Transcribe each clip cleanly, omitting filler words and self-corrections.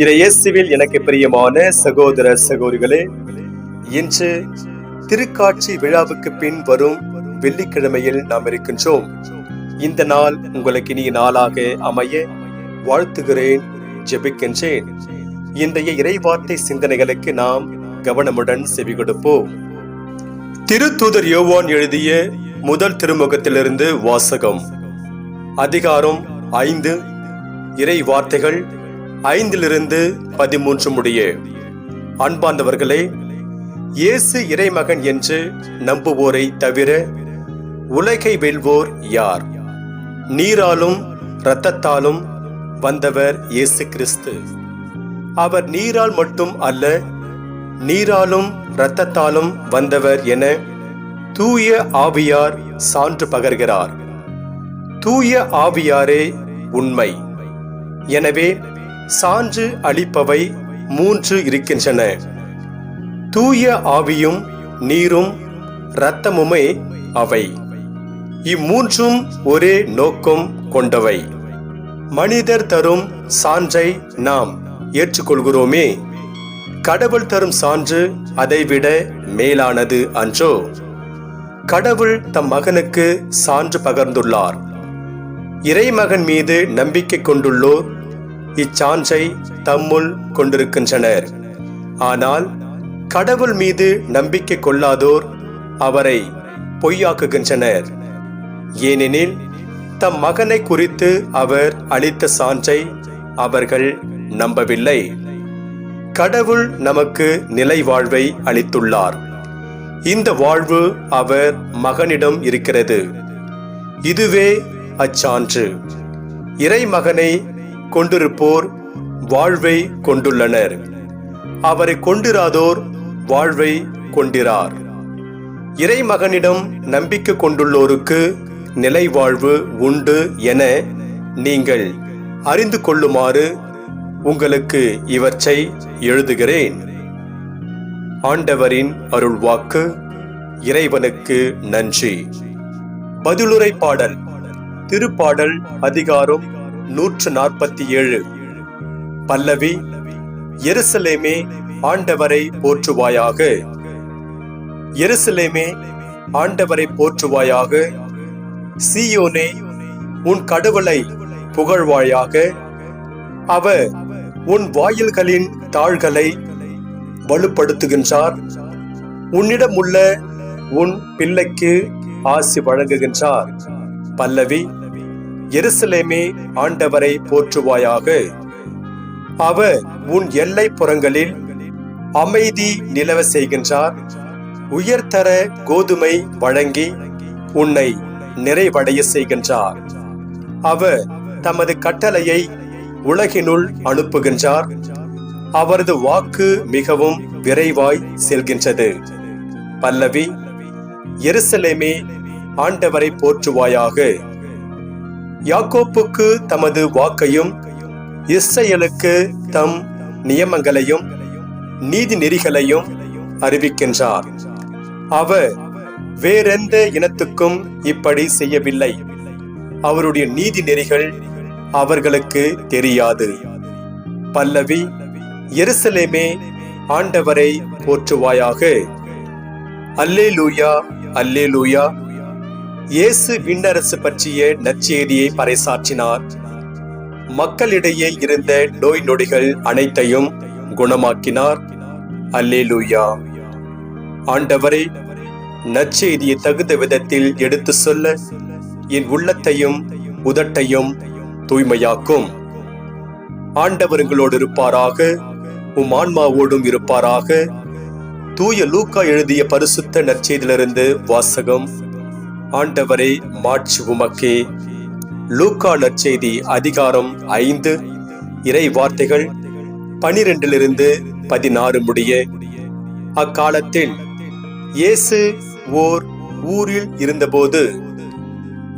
இயேசுவில் எனக்கு பிரியமான சகோதர சகோதரிகளே, இன்று திருக்காட்சி விழாவுக்கு பின் வரும் வெள்ளிக்கிழமையில் நாம் இருக்கின்றோம். இந்த நாள் உங்களுக்கு இனிய நாளாக அமைய வாழ்த்துகிறேன், ஜெபிக்கின்றேன். இன்றைய இறைவார்த்தை சிந்தனைகளுக்கு நாம் கவனமுடன் செவி கொடுப்போம். திருத்தூதர் யோவான் எழுதிய முதல் திருமுகத்திலிருந்து வாசகம். அதிகாரம் 5, இறை வார்த்தைகள் 5 13 முடிய. அன்பார்ந்தவர்களே, இயேசு இறைமகன் என்று நம்புவோரை தவிர உலகை வெல்வோர் யார்? நீராலும் இரத்தத்தாலும் வந்தவர் இயேசு கிறிஸ்து. அவர் நீரால் மட்டும் அல்ல, நீராலும் இரத்தத்தாலும் வந்தவர் என தூய ஆவியார் சான்று பகர்கிறார். தூய ஆவியாரே உண்மை. எனவே சான்று அளிப்பவை 3 இருக்கின்றன. தூய ஆவியும் நீரும் இரத்தமுமே அவை. இம்மூன்றும் ஒரே நோக்கம் கொண்டவை. மனிதர் தரும் சான்றை நாம் ஏற்றுக்கொள்கிறோமே, கடவுள் தரும் சான்று அதைவிட மேலானது அன்றோ? கடவுள் தம் மகனுக்கு சான்று பகர்ந்துள்ளார். இறைமகன் மீது நம்பிக்கை கொண்டுள்ளோர் இச்சான்றை தம்முள் கொண்டிருக்கின்றனர். ஆனால் கடவுள் மீது நம்பிக்கை கொள்ளாதோர் அவரை பொய்யாக்குகின்றனர். ஏனெனில் தம் மகனை குறித்து அவர் அளித்த சான்றை அவர்கள் நம்பவில்லை. கடவுள் நமக்கு நிலை வாழ்வை அளித்துள்ளார். இந்த வாழ்வு அவர் மகனிடம் இருக்கிறது. இதுவே அச்சான்று. இறைமகனை கொண்டிருப்போர் வாழ்வை கொண்டுள்ளனர். அவரை கொண்டிராதோர் வாழ்வை கொண்டிரார். இறைமகனிடம் நம்பிக்கை கொண்டுள்ளோருக்கு நிலை வாழ்வு உண்டு என நீங்கள் அறிந்து கொள்ளுமாறு உங்களுக்கு இவற்றை எழுதுகிறேன். ஆண்டவரின் அருள் வாக்கு. இறைவனுக்கு நன்றி. பதிலுரை பாடல். திருப்பாடல் அதிகாரம் 147. பல்லவி. எருசலேமே, ஆண்டவரை போற்றுவாயாக. எருசலேமே, ஆண்டவரை போற்றுவாயாக. சீயோனே, உன் கடவுளை புகழ்வாயாக. அவர் உன் வாயில்களின் தாள்களை வலுப்படுத்துகின்றார். உன்னிடம் உள்ள உன் பிள்ளைக்கு ஆசி வழங்குகின்றார். பல்லவி. எருசலேமே, ஆண்டவரை போற்றுவாயாக. அவர் உன் எல்லை புறங்களில் அமைதி நிலவ செய்கின்றார். உயர்தர கோதுமை வழங்கி உன்னை நிறைவடைய செய்கின்றார். அவர் தமது கட்டளையை உலகினுள் அனுப்புகின்றார். அவரது வாக்கு மிகவும் விரைவாய் செல்கின்றது. பல்லவி. எருசலேமே, ஆண்டவரை போற்றுவாயாக. யாக்கோப்புக்கு தமது வாக்கையும் இஸ்ரவேலுக்கு தம் நியமங்களையும் நீதி நெறிகளையும் அறிவிக்கின்றார். அவர் வேறெந்த இனத்துக்கும் இப்படி செய்யவில்லை. அவருடைய நீதி நெறிகள் அவர்களுக்கு தெரியாது. பல்லவி. எருசலேமே, ஆண்டவரை போற்றுவாயாக. அல்லேலூயா, அல்லேலூயா. இயேசு விண்ணரசு பற்றிய நற்செய்தியை பறைசாற்றினார். மக்களிடையே இருந்த நோய் நொடிகள் அனைத்தையும் குணமாக்கினார். அல்லேலூயா. ஆண்டவரே, நற்செய்தியை தகுந்த விதத்தில் எடுத்து சொல்ல என் உள்ளத்தையும் உதட்டையும் தூய்மையாக்கும். ஆண்டவர் உங்களோடு இருப்பாராக, உம் ஆன்மாவோடும் இருப்பாராக. தூய லூக்கா எழுதிய பரிசுத்த நற்செய்தியிலிருந்து வாசகம். ஆண்டவரே, மாட்சி உமக்கே. லூக்கா நற்செய்தி அதிகாரம் 5, இறை வார்த்தைகள் 12 16 முடிய. அக்காலத்தில் இயேசு ஓர் ஊரில் இருந்தபோது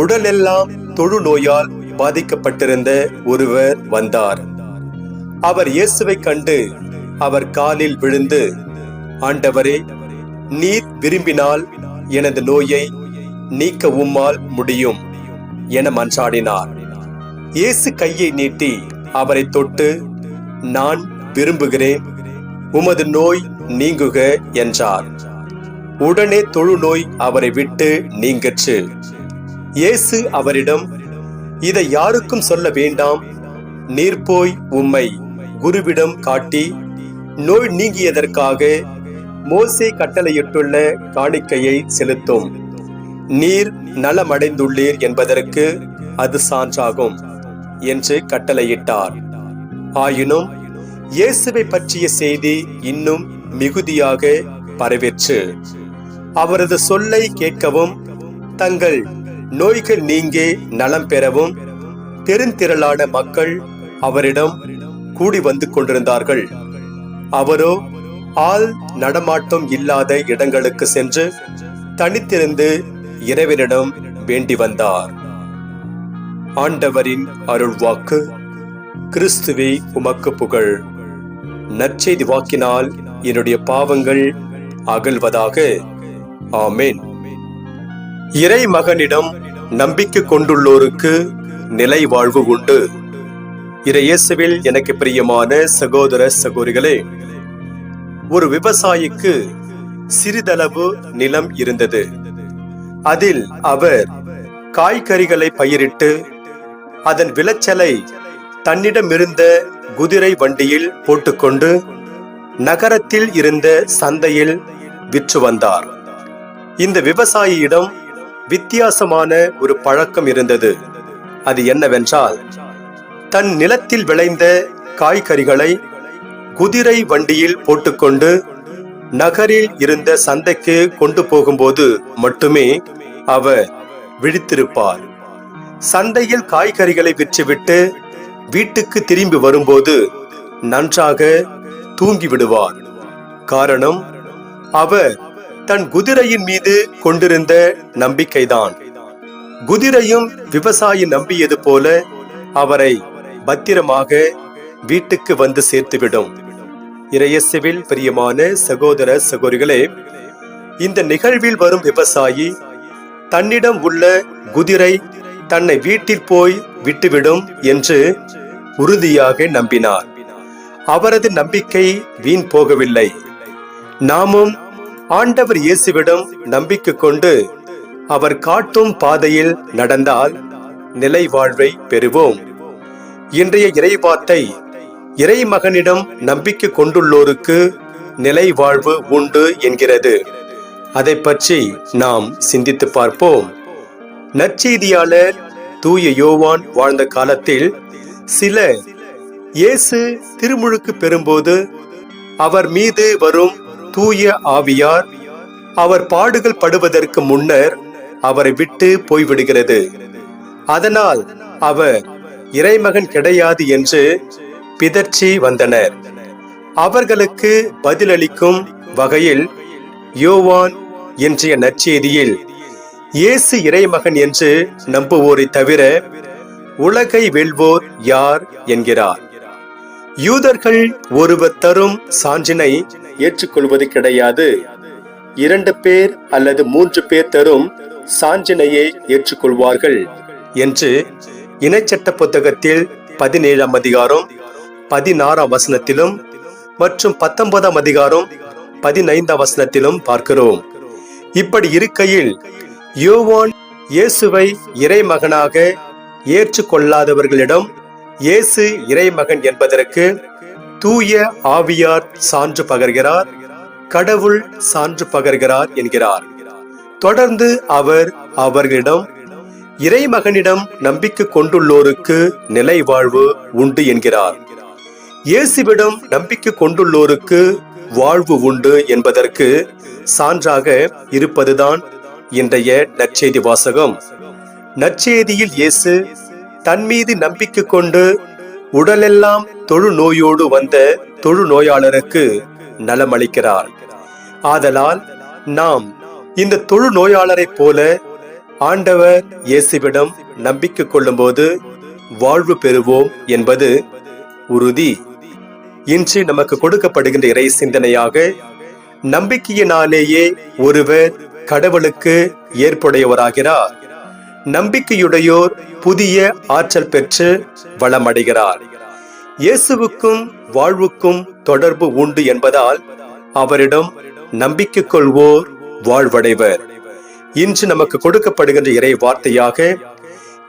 உடலெல்லாம் தொழுநோயால் பாதிக்கப்பட்டிருந்த ஒருவர் வந்தார். அவர் இயேசுவை கண்டு அவர் காலில் விழுந்து, ஆண்டவரே, நீர் விரும்பினால் எனது நோயை நீக்க உம்மால் முடியும் என மன்றாடினார். இயேசு கையை நீட்டி அவரை தொட்டு, நான் விரும்புகிறேன், உமது நோய் நீங்குக என்றார். உடனே தொழுநோய் அவரை விட்டு நீங்கற்று. இயேசு அவரிடம், இதை யாருக்கும் சொல்ல வேண்டாம், நீர் போய் உம்மை குருவிடம் காட்டி நோய் நீங்கியதற்காக மோசே கட்டளையிட்டுள்ள காணிக்கையை செலுத்தும். நீர் நலமடைந்துள்ளீர் என்பதற்கு அது சான்றாகும் என்று கட்டளையிட்டார். ஆயினும் இயேசுவை பற்றிய செய்தி இன்னும் மிகுதியாக பரவிற்று. அவரது சொல்லை கேட்கவும் தங்கள் நோய்கள் நீங்கி நலம் பெறவும் பெருந்திரளான மக்கள் அவரிடம் கூடி வந்து கொண்டிருந்தார்கள். அவரோ ஆள் நடமாட்டம் இல்லாத இடங்களுக்கு சென்று தனித்திருந்து இறைவனிடம் வேண்டி வந்தார். ஆண்டவரின் அருள்வாக்கு. கிறிஸ்துவே உமக்கு புகழ். நற்செய்தி வாக்கினால் என்னுடைய பாவங்கள் அகல்வதாக. ஆமென். இறை மகனிடம் நம்பிக்கை கொண்டுள்ளோருக்கு நிலை வாழ்வு உண்டு. இறையேசுவில் எனக்கு பிரியமான சகோதர சகோதரிகளே, ஒரு விவசாயிக்கு சிறிதளவு நிலம் இருந்தது. அதில் அவர் காய்கறிகளை பயிரிட்டு அதன் விளைச்சலை தன்னிடமிருந்த குதிரை வண்டியில் போட்டுக்கொண்டு நகரத்தில் இருந்த சந்தையில் விற்று வந்தார். இந்த விவசாயியிடம் வித்தியாசமான ஒரு பழக்கம் இருந்தது. அது என்னவென்றால், தன் நிலத்தில் விளைந்த காய்கறிகளை குதிரை வண்டியில் போட்டுக்கொண்டு நகரில் இருந்த சந்தைக்கு கொண்டு போகும்போது மட்டுமே அவர் விழித்திருப்பார். சந்தையில் காய்கறிகளை விற்றுவிட்டு வீட்டுக்கு திரும்பி வரும்போது நன்றாக தூங்கி விடுவார். காரணம், அவர் தன் குதிரையின் மீது கொண்டிருந்த நம்பிக்கைதான். குதிரையும் விவசாயி நம்பியது போல அவரை பத்திரமாக வீட்டுக்கு வந்து சேர்த்துவிடும். இறையேசுவில் பிரியமான சகோதர சகோதரிகளே, இந்த நிகழ்வில் வரும் விவசாயி தன்னிடம் உள்ள குதிரை தன்னை வீட்டில் போய் விட்டுவிடும் என்று உறுதியாக நம்பினார். அவரது நம்பிக்கை வீண் போகவில்லை. நாமும் ஆண்டவர் இயேசுவிடம் நம்பிக்கை கொண்டு அவர் காட்டும் பாதையில் நடந்தால் நிலை வாழ்வை பெறுவோம். இன்றைய இறைவார்த்தை, இறை மகனிடம் நம்பிக்கை கொண்டுள்ளோருக்கு நிலை வாழ்வு உண்டு என்கிறது. அதை பற்றி நாம் சிந்தித்து பார்ப்போம். நற்செய்தியாளர் தூய யோவான் வாழ்ந்த காலத்தில் சிலர் இயேசு திருமுழுக்கு பெறும்போது அவர் மீது வரும் தூய ஆவியார் அவர் பாடுகள் படுவதற்கு முன்னர் அவரை விட்டு போய்விடுகிறது. அதனால் அவர் இறைமகன் கிடையாது என்று பிதற்றி வந்தனர். அவர்களுக்கு பதிலளிக்கும் வகையில் யோவான் இன்றைய நற்செய்தியில் இயேசு இறைமகன் என்று நம்புவோரை தவிர உலகை வெல்வோர் யார் என்கிறார். யூதர்கள் ஒருவர் தரும் சான்றினை ஏற்றுக்கொள்வது கிடையாது. 2 பேர் அல்லது 3 பேர் தரும் சான்றினையை ஏற்றுக்கொள்வார்கள் என்று இணைச்சட்ட புத்தகத்தில் 17ஆம் அதிகாரம் 16ஆம் வசனத்திலும் மற்றும் 19ஆம் அதிகாரம் 15ஆம் வசனத்திலும் பார்க்கிறோம். இப்படி இருக்கையில் யோவான் இயேசுவை இறைமகனாக ஏற்றுக்கொள்ளாதவர்களிடம் இயேசு இறைமகன் என்பதற்கு தூய ஆவியார் சான்று பகர்கிறார், கடவுள் சான்று பகர்கிறார் என்கிறார். தொடர்ந்து அவர் அவர்களிடம் இறைமகனிடம் நம்பிக்கை கொண்டுள்ளோருக்கு நிலை வாழ்வு உண்டு என்கிறார். இயேசுவிடம் நம்பிக்கை கொண்டுள்ளோருக்கு வாழ்வு உண்டு என்பதற்கு சான்றாக இருப்பதுதான் இன்றைய நற்செய்தி வாசகம். நற்செய்தியில் இயேசு தன் மீது நம்பிக்கை கொண்டு உடலெல்லாம் தொழுநோயோடு வந்த தொழுநோயாளருக்கு நலமளிக்கிறார். ஆதலால் நாம் இந்த தொழுநோயாளரை போல ஆண்டவர் இயேசுவிடம் நம்பிக்கை கொள்ளும் போது வாழ்வு பெறுவோம் என்பது உறுதி. இன்று நமக்கு கொடுக்கப்படுகின்ற இறை சிந்தனையாக, நம்பிக்கையினாலேயே ஒருவர் கடவுளுக்கு ஏற்புடையவராகிறார். நம்பிக்கையுடையோர் புதிய ஆற்றல் பெற்று வளமடைகிறார். இயேசுவுக்கும் வாழ்வுக்கும் தொடர்பு உண்டு என்பதால் அவரிடம் நம்பிக்கை கொள்வோர் வாழ்வடைவர். இன்று நமக்கு கொடுக்கப்படுகின்ற இறை வார்த்தையாக,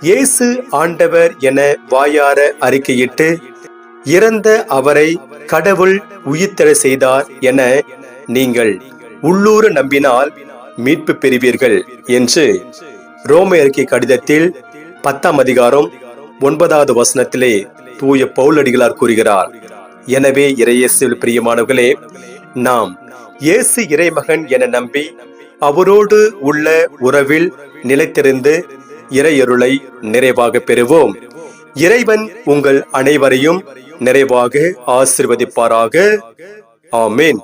இயேசு ஆண்டவர் என வாயார அறிக்கையிட்டு இறந்த அவரை கடவுள் உயிர்த்தெழ செய்தார் என நீங்கள் உள்ளூர நம்பினால் மீட்பு பெறுவீர்கள் என்று ரோமையருக்கு கடிதத்தில் 10ஆம் அதிகாரம் 9வது வசனத்திலே தூய பவுலடிகளார் கூறுகிறார். எனவே இறையேசுவில் பிரியமானவர்களே, நாம் இயேசு இறைமகன் என நம்பி அவரோடு உள்ள உறவில் நிலைத்திருந்து இறையருளை நிறைவாக பெறுவோம். இறைவன் உங்கள் அனைவரையும் நிறைவாக ஆசீர்வதிப்பாராக. ஆமென்.